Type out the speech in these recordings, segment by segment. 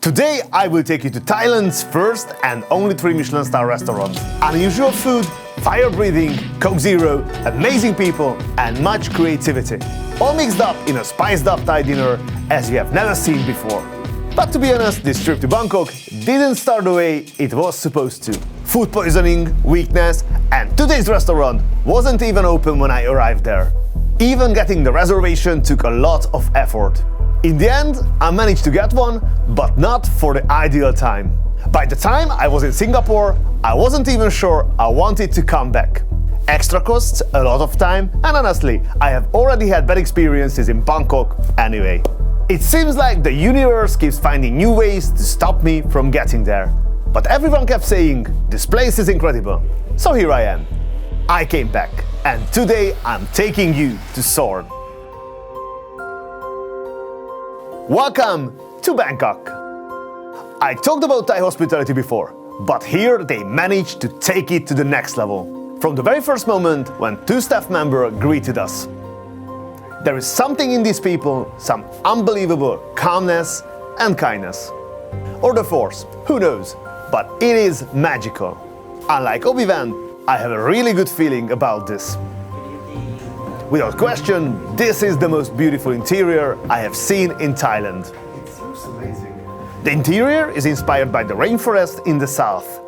Today I will take you to Thailand's first and only 3 Michelin star restaurant. Unusual food, fire-breathing, Coke Zero, amazing people and much creativity. All mixed up in a spiced-up Thai dinner as you have never seen before. But to be honest, this trip to Bangkok didn't start the way it was supposed to. Food poisoning, weakness, and today's restaurant wasn't even open when I arrived there. Even getting the reservation took a lot of effort. In the end, I managed to get one, but not for the ideal time. By the time I was in Singapore, I wasn't even sure I wanted to come back. Extra costs, a lot of time, and honestly, I have already had bad experiences in Bangkok anyway. It seems like the universe keeps finding new ways to stop me from getting there. But everyone kept saying, this place is incredible. So here I am. I came back, and today I'm taking you to SORN. Welcome to Bangkok. I talked about Thai hospitality before, but here they managed to take it to the next level. From the very first moment when 2 staff members greeted us. There is something in these people, some unbelievable calmness and kindness. Or the force, who knows, but it is magical. Unlike Obi-Wan, I have a really good feeling about this. Without question, this is the most beautiful interior I have seen in Thailand. It seems amazing. The interior is inspired by the rainforest in the south.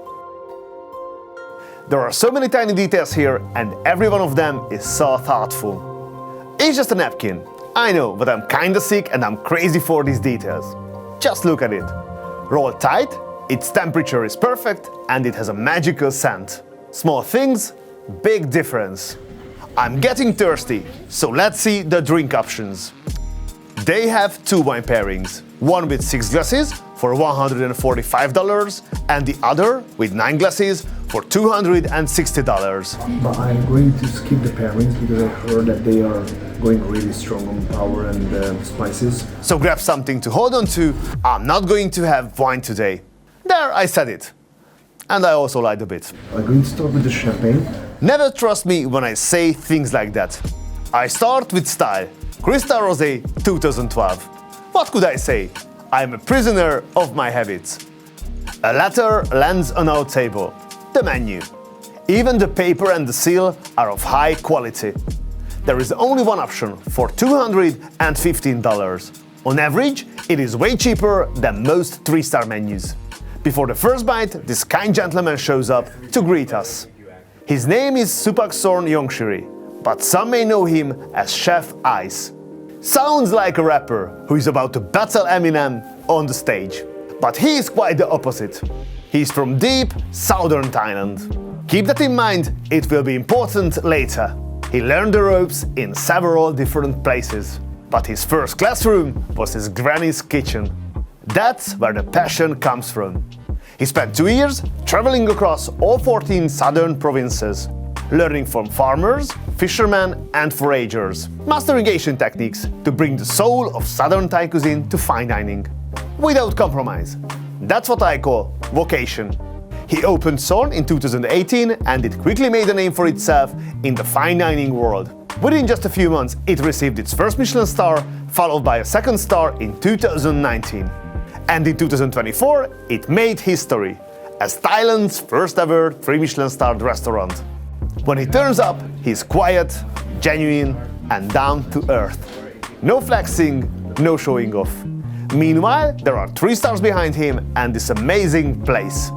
There are so many tiny details here, and every one of them is so thoughtful. It's just a napkin, I know, but I'm kinda sick and I'm crazy for these details. Just look at it. Rolled tight, its temperature is perfect, and it has a magical scent. Small things, big difference. I'm getting thirsty, so let's see the drink options. They have 2 wine pairings, one with 6 glasses for $145 and the other with 9 glasses for $260. But I'm going to skip the pairings because I heard that they are going really strong on power and spices. So grab something to hold on to. I'm not going to have wine today. There, I said it. And I also lied a bit. I'm going to start with the champagne. Never trust me when I say things like that. I start with style. Crystal Rosé 2012. What could I say? I'm a prisoner of my habits. A letter lands on our table. The menu. Even the paper and the seal are of high quality. There is only one option for $215. On average, it is way cheaper than most 3-star menus. Before the first bite, this kind gentleman shows up to greet us. His name is SORN Yongshiri, but some may know him as Chef Ice. Sounds like a rapper who is about to battle Eminem on the stage. But he is quite the opposite. He's from deep southern Thailand. Keep that in mind, it will be important later. He learned the ropes in several different places. But his first classroom was his granny's kitchen. That's where the passion comes from. He spent 2 years traveling across all 14 southern provinces, learning from farmers, fishermen and foragers, mastering Asian techniques to bring the soul of southern Thai cuisine to fine dining. Without compromise. That's what I call vocation. He opened SORN in 2018 and it quickly made a name for itself in the fine dining world. Within just a few months, it received its first Michelin star, followed by a 2nd star in 2019. And in 2024, it made history as Thailand's first ever 3 Michelin-starred restaurant. When he turns up, he's quiet, genuine, and down to earth. No flexing, no showing off. Meanwhile, there are 3 stars behind him and this amazing place.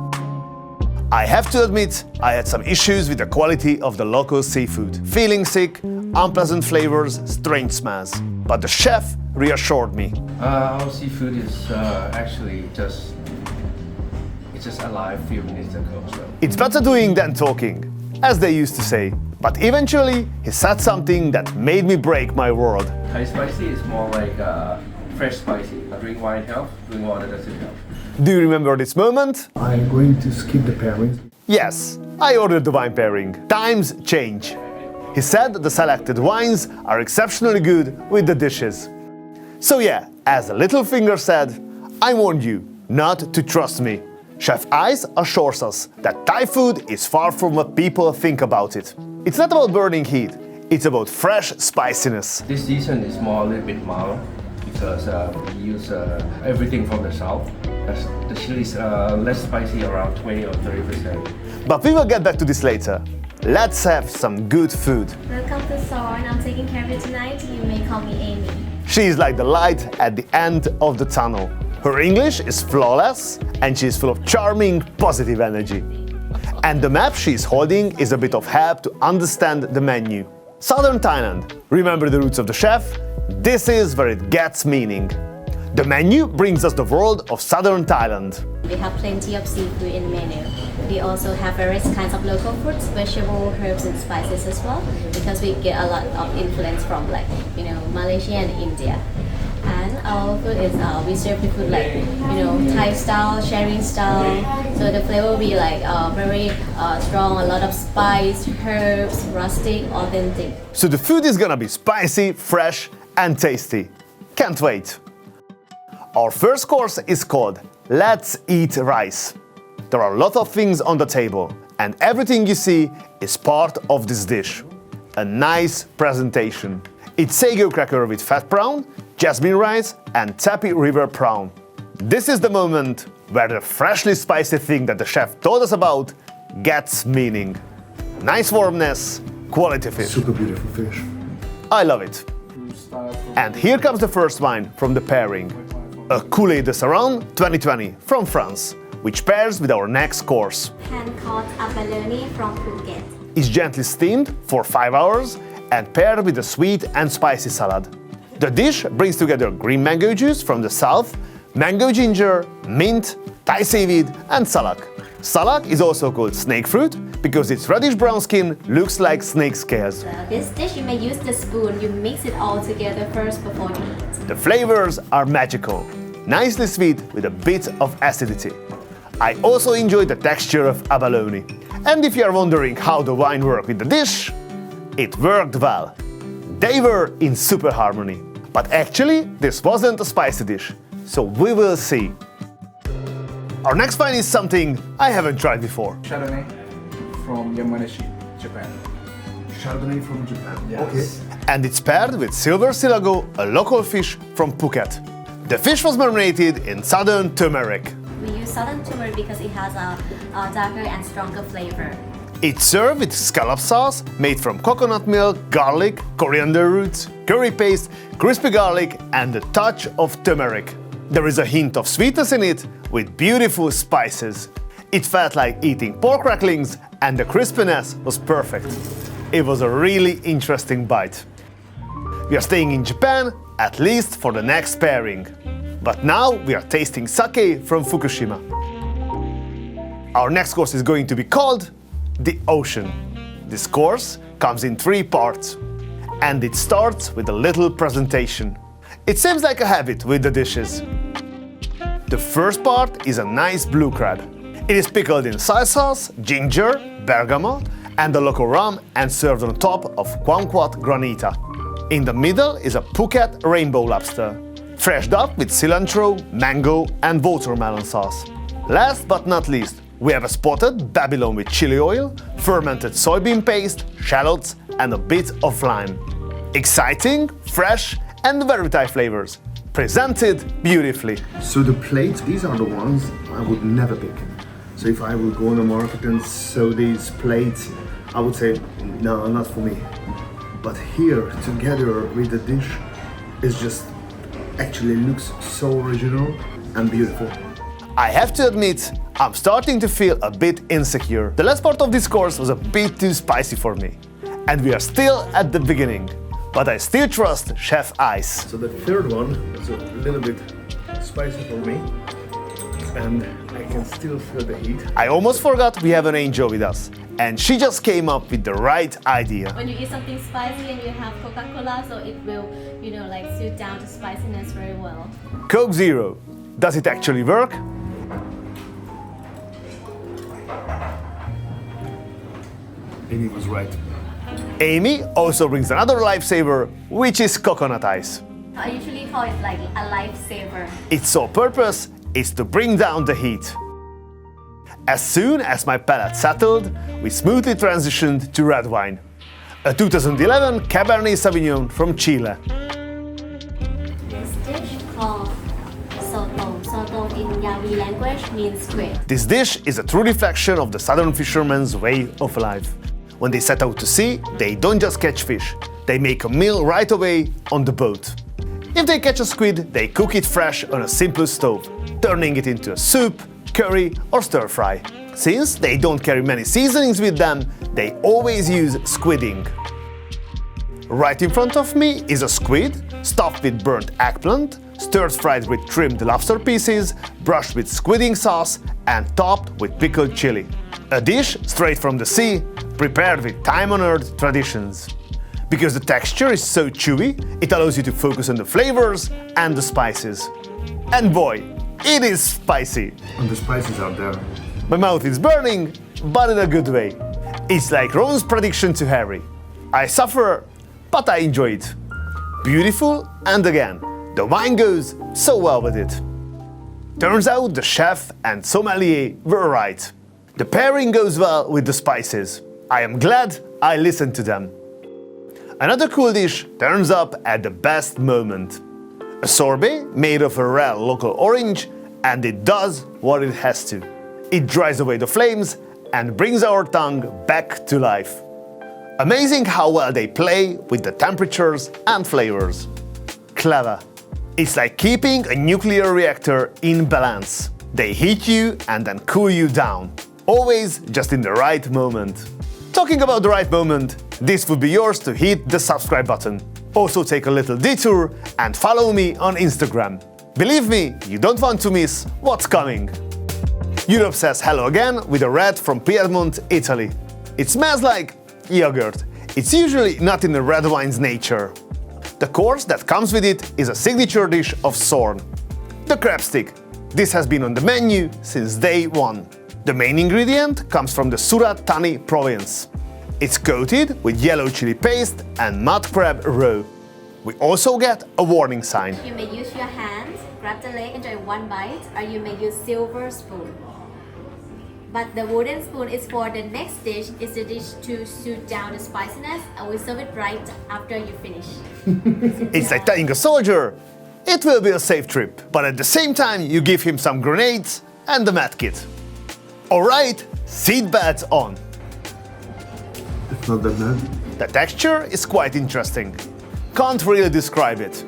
I have to admit, I had some issues with the quality of the local seafood. Feeling sick, unpleasant flavors, strange smells. But the chef reassured me. Our seafood is actually just alive a few minutes ago. So. It's better doing than talking, as they used to say. But eventually, he said something that made me break my world. Thai spicy is more like fresh spicy. Drink wine helps, drink water doesn't help. Do you remember this moment? I'm going to skip the pairings. Yes, I ordered the wine pairing. Times change. He said the selected wines are exceptionally good with the dishes. So yeah, as the little finger said, I warned you not to trust me. Chef Ice assures us that Thai food is far from what people think about it. It's not about burning heat, it's about fresh spiciness. This season is more a little bit mild. because we use everything from the south. The chili is less spicy, around 20 or 30%. But we will get back to this later. Let's have some good food. Welcome to SORN. I'm taking care of you tonight. You may call me Amy. She is like the light at the end of the tunnel. Her English is flawless and she is full of charming, positive energy. And the map she is holding is a bit of help to understand the menu. Southern Thailand. Remember the roots of the chef? This is where it gets meaning. The menu brings us the world of Southern Thailand. We have plenty of seafood in the menu. We also have various kinds of local fruits, vegetable, herbs and spices as well, because we get a lot of influence from Malaysia and India. And our food is, we serve the food like, Thai style, sharing style. So the flavor will be like very strong, a lot of spice, herbs, rustic, authentic. So the food is gonna be spicy, fresh and tasty. Can't wait. Our first course is called Let's Eat Rice. There are a lot of things on the table and everything you see is part of this dish. A nice presentation. It's sago cracker with fat prawn, jasmine rice and Tapi river prawn. This is the moment where the freshly spicy thing that the chef told us about gets meaning. Nice warmness, quality fish. Super beautiful fish. I love it. And here comes the first wine from the pairing. A Coulee de Saran 2020 from France, which pairs with our next course. Hand-caught abalone from Phuket. It's gently steamed for 5 hours and paired with a sweet and spicy salad. The dish brings together green mango juice from the south, mango ginger, mint, Thai seaweed and salak. Salak is also called snake fruit because its reddish-brown skin looks like snake scales. This dish, you may use the spoon. You mix it all together first before you eat. The flavors are magical, nicely sweet with a bit of acidity. I also enjoy the texture of abalone. And if you are wondering how the wine worked with the dish, it worked well. They were in super harmony. But actually, this wasn't a spicy dish, so we will see. Our next wine is something I haven't tried before. Chardonnay from Yamanashi, Japan. Chardonnay from Japan. Yes. Okay. And it's paired with silver silago, a local fish from Phuket. The fish was marinated in southern turmeric. We use southern turmeric because it has a darker and stronger flavor. It's served with scallop sauce made from coconut milk, garlic, coriander roots, curry paste, crispy garlic and a touch of turmeric. There is a hint of sweetness in it with beautiful spices. It felt like eating pork cracklings and the crispiness was perfect. It was a really interesting bite. We are staying in Japan, at least for the next pairing. But now we are tasting sake from Fukushima. Our next course is going to be called The Ocean. This course comes in 3 parts. And it starts with a little presentation. It seems like a habit with the dishes. The first part is a nice blue crab. It is pickled in soy sauce, ginger, bergamot, and the local rum and served on top of kumquat granita. In the middle is a Phuket rainbow lobster, freshed up with cilantro, mango, and watermelon sauce. Last but not least, we have a spotted Babylon with chili oil, fermented soybean paste, shallots, and a bit of lime. Exciting, fresh, and very Thai flavors. Presented beautifully. So the plates, these are the ones I would never pick. So if I would go on the market and sew these plates, I would say, no, not for me. But here, together with the dish, it just actually looks so original and beautiful. I have to admit, I'm starting to feel a bit insecure. The last part of this course was a bit too spicy for me. And we are still at the beginning. But I still trust Chef Ice. So the third one is a little bit spicy for me. And I can still feel the heat. I almost forgot we have an angel with us. And she just came up with the right idea. When you eat something spicy and you have Coca-Cola, so it will, suit down the spiciness very well. Coke Zero. Does it actually work? Amy was right. Amy also brings another lifesaver, which is coconut ice. I usually call it like a lifesaver. Its sole purpose is to bring down the heat. As soon as my palate settled, we smoothly transitioned to red wine. A 2011 Cabernet Sauvignon from Chile. This dish Sabi language means squid. This dish is a true reflection of the southern fishermen's way of life. When they set out to sea, they don't just catch fish, they make a meal right away on the boat. If they catch a squid, they cook it fresh on a simple stove, turning it into a soup, curry or stir fry. Since they don't carry many seasonings with them, they always use squidding. Right in front of me is a squid, stuffed with burnt eggplant, stir-fried with trimmed lobster pieces, brushed with squidding sauce and topped with pickled chili. A dish straight from the sea, prepared with time-honored traditions. Because the texture is so chewy, it allows you to focus on the flavors and the spices. And boy, it is spicy! And the spices are there. My mouth is burning, but in a good way. It's like Ron's prediction to Harry. I suffer, but I enjoy it. Beautiful, and again, the wine goes so well with it. Turns out the chef and sommelier were right. The pairing goes well with the spices. I am glad I listened to them. Another cool dish turns up at the best moment. A sorbet made of a rare local orange, and it does what it has to. It dries away the flames and brings our tongue back to life. Amazing how well they play with the temperatures and flavors. Clever. It's like keeping a nuclear reactor in balance. They heat you and then cool you down. Always just in the right moment. Talking about the right moment, this would be yours to hit the subscribe button. Also take a little detour and follow me on Instagram. Believe me, you don't want to miss what's coming. Europe says hello again with a red from Piedmont, Italy. It smells like yogurt. It's usually not in the red wine's nature. The course that comes with it is a signature dish of SORN, the crab stick. This has been on the menu since day one. The main ingredient comes from the Surat Thani province. It's coated with yellow chili paste and mud crab roe. We also get a warning sign. You may use your hands, grab the leg, enjoy one bite, or you may use silver spoon. But the wooden spoon is for the next dish. It's the dish to shoot down the spiciness, and we serve it right after you finish. It's like telling a soldier, it will be a safe trip, but at the same time you give him some grenades and the medkit. Alright, seatbelts on. It's not that bad. The texture is quite interesting. Can't really describe it.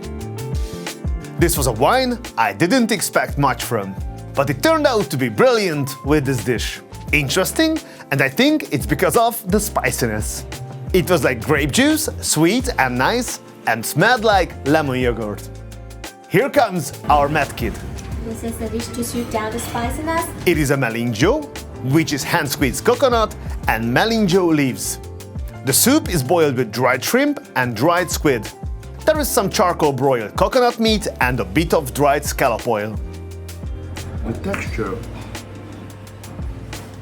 This was a wine I didn't expect much from, but it turned out to be brilliant with this dish. Interesting, and I think it's because of the spiciness. It was like grape juice, sweet and nice, and smelled like lemon yogurt. Here comes our medkit. This is the dish to shoot down the spiciness. It is a melinjo, which is hand-squeezed coconut and melinjo leaves. The soup is boiled with dried shrimp and dried squid. There is some charcoal broiled coconut meat and a bit of dried scallop oil. The texture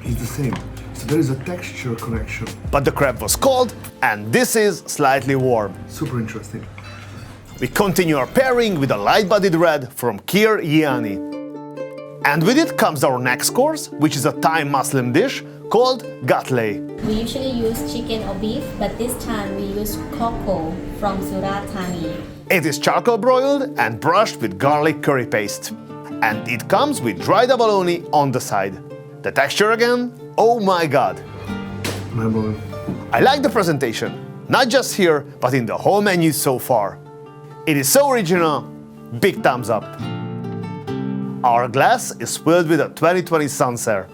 is the same. So there is a texture connection. But the crab was cold and this is slightly warm. Super interesting. We continue our pairing with a light-bodied red from Kir Yiani. And with it comes our next course, which is a Thai Muslim dish called gatlay. We usually use chicken or beef, but this time we use cocoa from Surat Thani. It is charcoal broiled and brushed with garlic curry paste. And it comes with dried abalone on the side. The texture again, oh my god. Mind-blowing. I like the presentation, not just here, but in the whole menu so far. It is so original, big thumbs up. Our glass is filled with a 2020 Sancerre.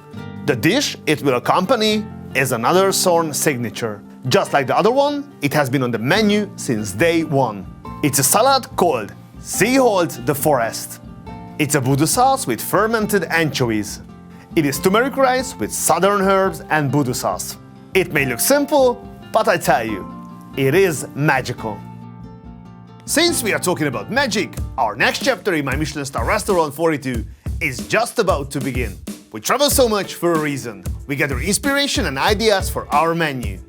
The dish it will accompany is another SORN signature. Just like the other one, it has been on the menu since day one. It's a salad called Seahold the Forest. It's a voodoo sauce with fermented anchovies. It is turmeric rice with southern herbs and voodoo sauce. It may look simple, but I tell you, it is magical. Since we are talking about magic, our next chapter in my Michelin star restaurant 42 is just about to begin. We travel so much for a reason. We gather inspiration and ideas for our menu.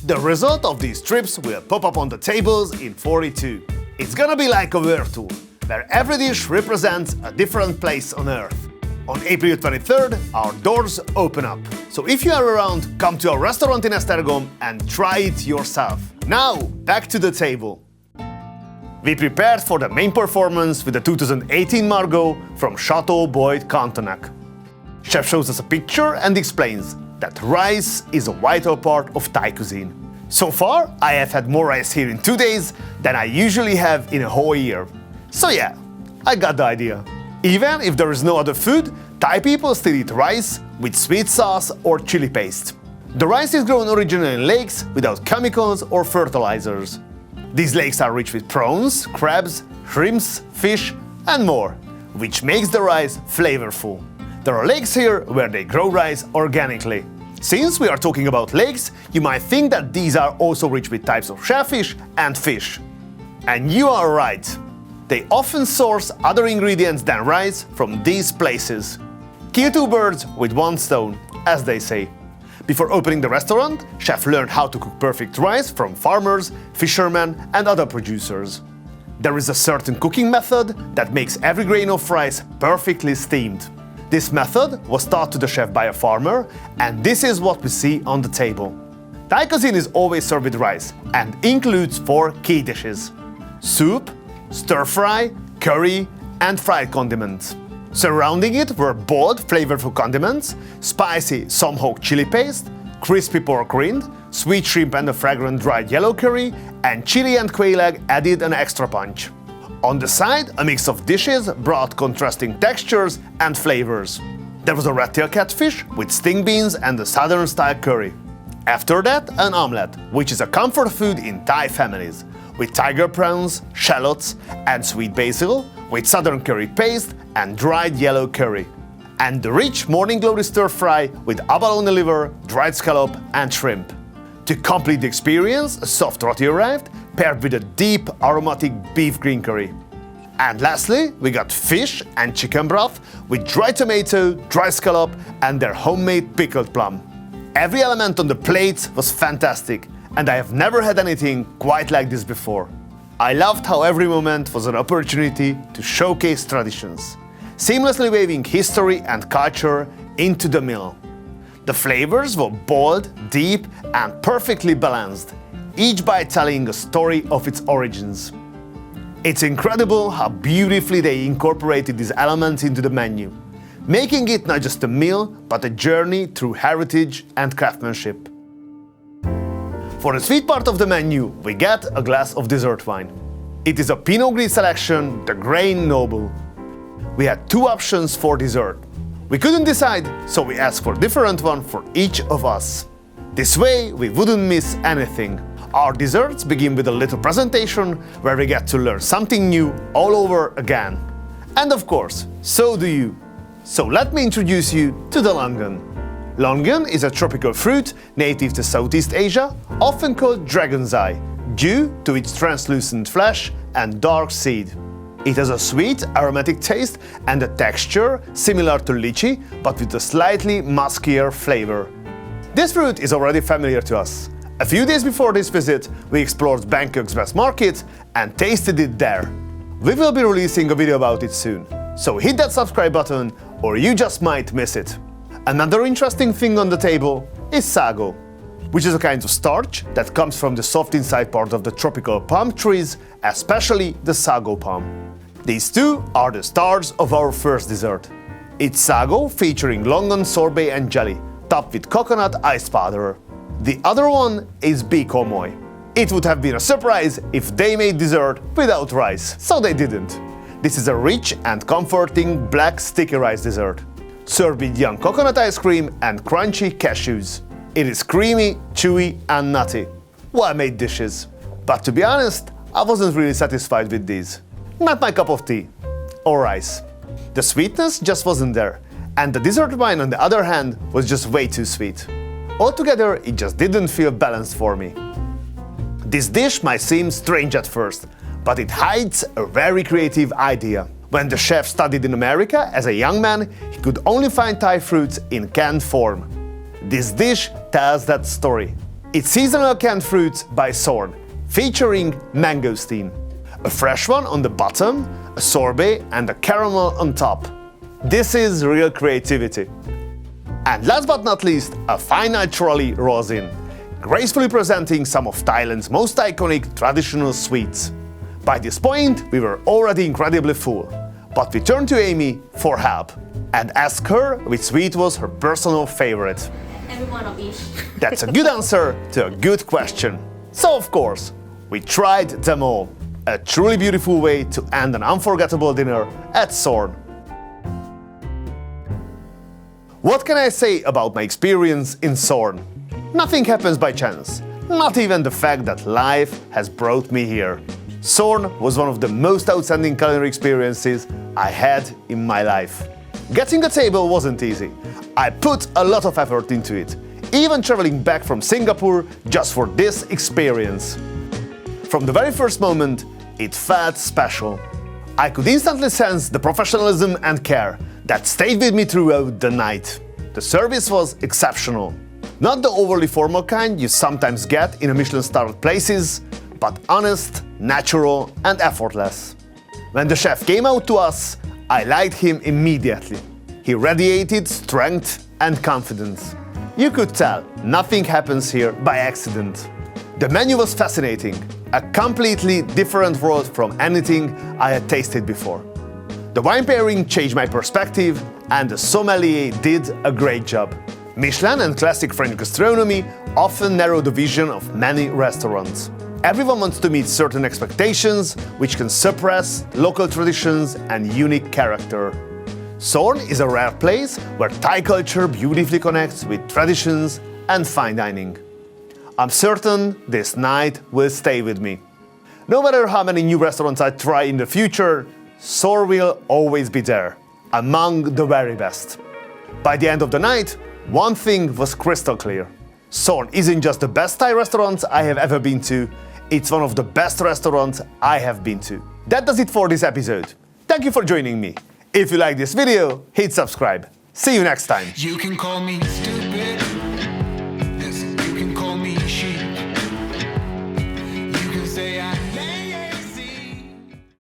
The result of these trips will pop up on the tables in 42. It's gonna be like a world tour, where every dish represents a different place on Earth. On April 23rd, our doors open up. So if you are around, come to our restaurant in Esztergom and try it yourself. Now, back to the table. We prepared for the main performance with the 2018 Margot from Chateau Boyd Cantonac. Chef shows us a picture and explains that rice is a vital part of Thai cuisine. So far, I have had more rice here in 2 days than I usually have in a whole year. So yeah, I got the idea. Even if there is no other food, Thai people still eat rice with sweet sauce or chili paste. The rice is grown originally in lakes without chemicals or fertilizers. These lakes are rich with prawns, crabs, shrimps, fish and more, which makes the rice flavorful. There are lakes here where they grow rice organically. Since we are talking about lakes, you might think that these are also rich with types of shellfish and fish. And you are right. They often source other ingredients than rice from these places. Kill two birds with one stone, as they say. Before opening the restaurant, chef learned how to cook perfect rice from farmers, fishermen and other producers. There is a certain cooking method that makes every grain of rice perfectly steamed. This method was taught to the chef by a farmer, and this is what we see on the table. Thai cuisine is always served with rice and includes 4 key dishes: soup, stir-fry, curry and fried condiments. Surrounding it were bold, flavorful condiments, spicy Somhok chili paste, crispy pork rind, sweet shrimp and a fragrant dried yellow curry, and chili and quail egg added an extra punch. On the side, a mix of dishes brought contrasting textures and flavors. There was a red tail catfish with sting beans and a southern-style curry. After that, an omelette, which is a comfort food in Thai families, with tiger prawns, shallots and sweet basil, with southern curry paste and dried yellow curry. And the rich morning glory stir-fry with abalone liver, dried scallop and shrimp. To complete the experience, a soft roti arrived, paired with a deep aromatic beef green curry. And lastly, we got fish and chicken broth with dried tomato, dried scallop and their homemade pickled plum. Every element on the plate was fantastic, and I have never had anything quite like this before. I loved how every moment was an opportunity to showcase traditions, seamlessly weaving history and culture into the meal. The flavors were bold, deep and perfectly balanced, each bite telling a story of its origins. It's incredible how beautifully they incorporated these elements into the menu, making it not just a meal, but a journey through heritage and craftsmanship. For the sweet part of the menu, we get a glass of dessert wine. It is a Pinot Gris selection, the Grain Noble. We had 2 options for dessert. We couldn't decide, so we asked for a different one for each of us. This way, we wouldn't miss anything. Our desserts begin with a little presentation where we get to learn something new all over again. And of course, so do you. So let me introduce you to the longan. Longan is a tropical fruit native to Southeast Asia, often called dragon's eye, due to its translucent flesh and dark seed. It has a sweet, aromatic taste and a texture similar to lychee, but with a slightly muskier flavor. This fruit is already familiar to us. A few days before this visit, we explored Bangkok's best market and tasted it there. We will be releasing a video about it soon, so hit that subscribe button or you just might miss it. Another interesting thing on the table is sago, which is a kind of starch that comes from the soft inside part of the tropical palm trees, especially the sago palm. These 2 are the stars of our first dessert. It's sago featuring longan sorbet and jelly, topped with coconut ice powder. The other one is biko moi. It would have been a surprise if they made dessert without rice, so they didn't. This is a rich and comforting black sticky rice dessert, served with young coconut ice cream and crunchy cashews. It is creamy, chewy and nutty. Well-made dishes. But to be honest, I wasn't really satisfied with these. Not my cup of tea. Or rice. The sweetness just wasn't there, and the dessert wine on the other hand was just way too sweet. Altogether, it just didn't feel balanced for me. This dish might seem strange at first, but it hides a very creative idea. When the chef studied in America as a young man, he could only find Thai fruits in canned form. This dish tells that story. It's seasonal canned fruits by SORN, featuring mangosteen. A fresh one on the bottom, a sorbet and a caramel on top. This is real creativity. And last but not least, a fine trolley rosin, gracefully presenting some of Thailand's most iconic traditional sweets. By this point, we were already incredibly full, but we turned to Amy for help and asked her which sweet was her personal favorite. Every one of each. That's a good answer to a good question. So of course, we tried them all. A truly beautiful way to end an unforgettable dinner at SORN. What can I say about my experience in SORN? Nothing happens by chance, not even the fact that life has brought me here. SORN was one of the most outstanding culinary experiences I had in my life. Getting a table wasn't easy. I put a lot of effort into it, even traveling back from Singapore just for this experience. From the very first moment, it felt special. I could instantly sense the professionalism and care that stayed with me throughout the night. The service was exceptional. Not the overly formal kind you sometimes get in a Michelin-starred places, but honest, natural and effortless. When the chef came out to us, I liked him immediately. He radiated strength and confidence. You could tell nothing happens here by accident. The menu was fascinating, a completely different world from anything I had tasted before. The wine pairing changed my perspective, and the sommelier did a great job. Michelin and classic French gastronomy often narrow the vision of many restaurants. Everyone wants to meet certain expectations, which can suppress local traditions and unique character. SORN is a rare place where Thai culture beautifully connects with traditions and fine dining. I'm certain this night will stay with me. No matter how many new restaurants I try in the future, SORN will always be there, among the very best. By the end of the night, one thing was crystal clear. SORN isn't just the best Thai restaurant I have ever been to, it's one of the best restaurants I have been to. That does it for this episode. Thank you for joining me. If you like this video, hit subscribe. See you next time. You can call me stupid.